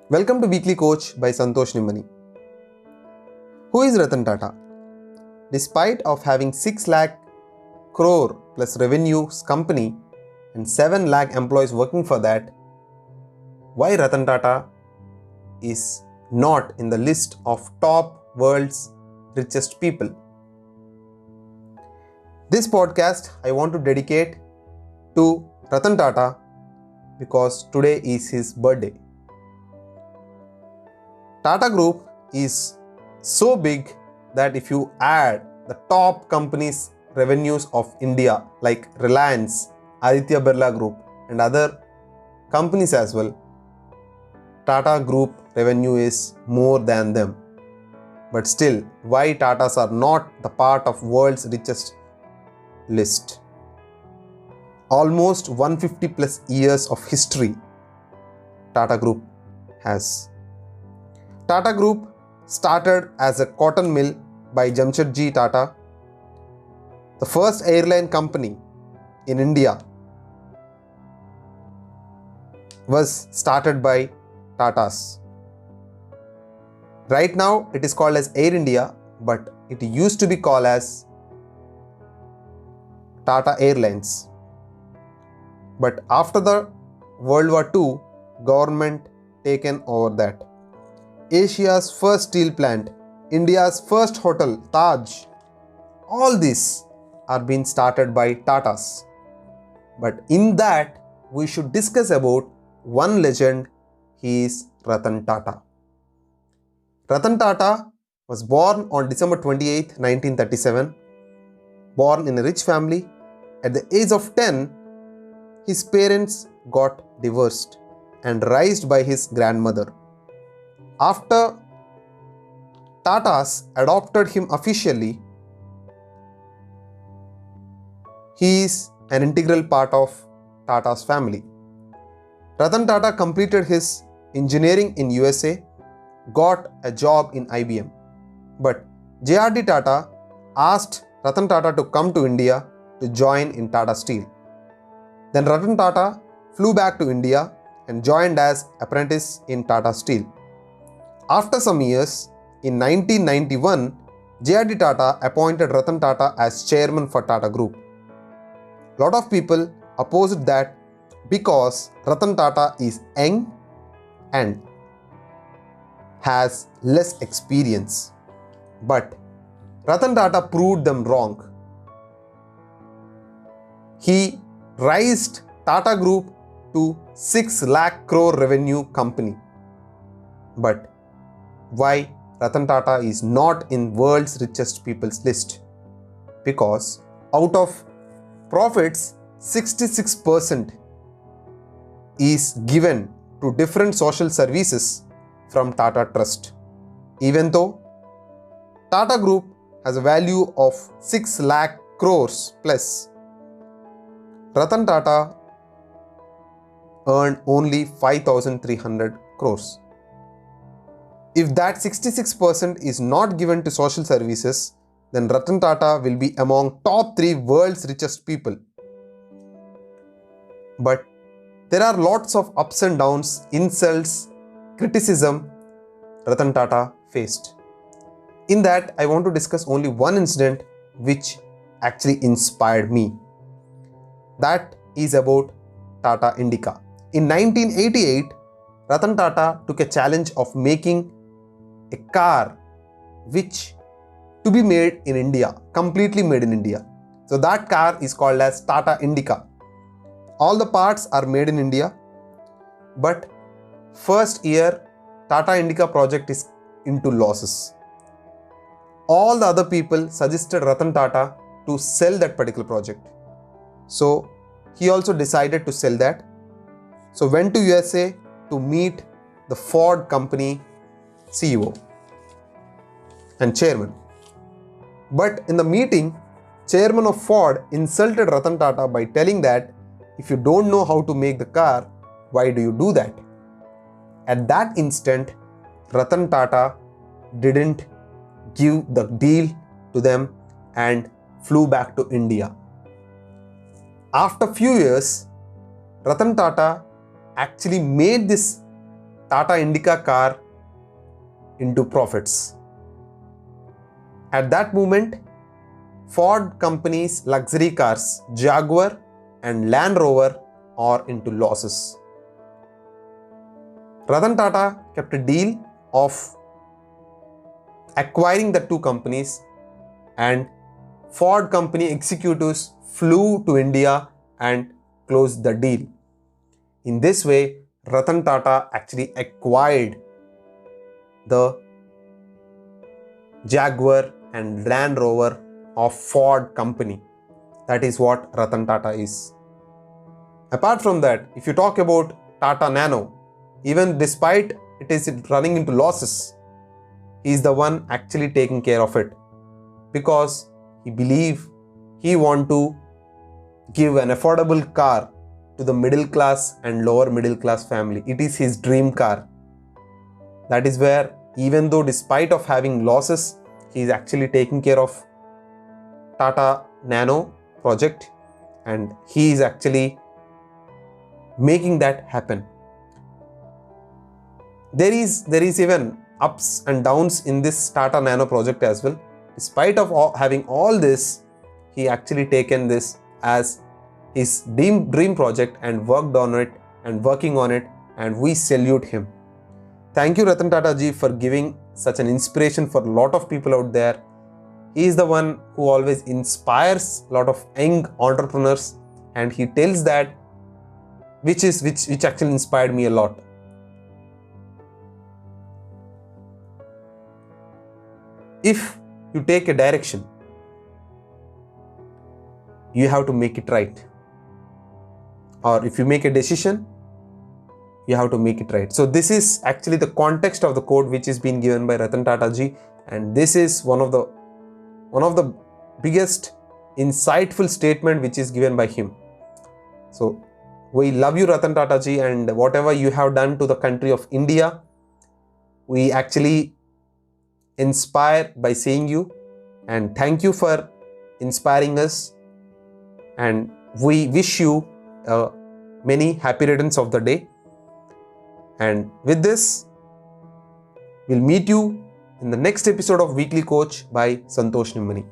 Welcome to Weekly Coach by Santosh Nimani. Who is Ratan Tata? Despite of having 6 lakh crore plus revenues company and 7 lakh employees working for that, why Ratan Tata is not in the list of top world's richest people? This podcast I want to dedicate to Ratan Tata because today is his birthday. Tata Group is so big that if you add the top companies' revenues of India like Reliance, Aditya Birla Group and other companies as well, Tata Group revenue is more than them. But still, why Tatas are not the part of world's richest list? Almost 150 plus years of history Tata Group has. Tata Group started as a cotton mill by Jamshedji Tata, the first airline company in India was started by Tatas. Right now it is called as Air India, but it used to be called as Tata Airlines. But after the World War II, government taken over that. Asia's first steel plant, India's first hotel, Taj, all these are being started by Tatas. But in that, we should discuss about one legend. He is Ratan Tata. Ratan Tata was born on December 28, 1937. Born in a rich family. At the age of 10, his parents got divorced and raised by his grandmother. After Tatas adopted him officially, he is an integral part of Tata's family. Ratan Tata completed his engineering in USA, got a job in IBM. But J.R.D. Tata asked Ratan Tata to come to India to join in Tata Steel. Then Ratan Tata flew back to India and joined as apprentice in Tata Steel. After some years, in 1991, J.R.D. Tata appointed Ratan Tata as chairman for Tata Group. Lot of people opposed that because Ratan Tata is young and has less experience. But Ratan Tata proved them wrong. He raised Tata Group to 6 lakh crore revenue company. But why Ratan Tata is not in world's richest people's list? Because out of profits, 66% is given to different social services from Tata Trust. Even though Tata Group has a value of 6 lakh crores plus, Ratan Tata earned only 5,300 crores. If that 66% is not given to social services, then Ratan Tata will be among top 3 world's richest people. But there are lots of ups and downs, insults, criticism Ratan Tata faced. In that, I want to discuss only one incident which actually inspired me. That is about Tata Indica. In 1988, Ratan Tata took a challenge of making a car which to be made in India, completely made in India. So that car is called as Tata Indica. All the parts are made in India, but first year Tata Indica project is into losses. All the other people suggested Ratan Tata to sell that particular project. So he also decided to sell that. So went to USA to meet the Ford company CEO and chairman. But in the meeting, chairman of Ford insulted Ratan Tata by telling that if you don't know how to make the car, why do you do that? At that instant, Ratan Tata didn't give the deal to them and flew back to India. After few years, Ratan Tata actually made this Tata Indica car into profits. At that moment, Ford company's luxury cars, Jaguar and Land Rover, are into losses. Ratan Tata kept a deal of acquiring the two companies, and Ford company executives flew to India and closed the deal. In this way, Ratan Tata actually acquired the Jaguar and Land Rover of Ford company. That is what Ratan Tata is. Apart from that, if you talk about Tata Nano, even despite it is running into losses, he is the one actually taking care of it, because he want to give an affordable car to the middle class and lower middle class family. It is his dream car. That is where, even though despite of having losses, he is actually taking care of Tata Nano project, and he is actually making that happen. There is even ups and downs in this Tata Nano project as well. Despite of having all this, he actually taken this as his dream project and worked on it and working on it, and we salute him. Thank you, Ratan Tata ji, for giving such an inspiration for a lot of people out there. He is the one who always inspires a lot of young entrepreneurs, and he tells that which actually inspired me a lot. If you take a direction, you have to make it right. Or if you make a decision, you have to make it right. So this is actually the context of the quote which is being given by Ratan Tata ji, and this is one of the biggest insightful statement which is given by him. So we love you, Ratan Tata ji, and whatever you have done to the country of India, we actually inspire by seeing you, and thank you for inspiring us, and we wish you many happy returns of the day. And with this, we'll meet you in the next episode of Weekly Coach by Santosh Nimmani.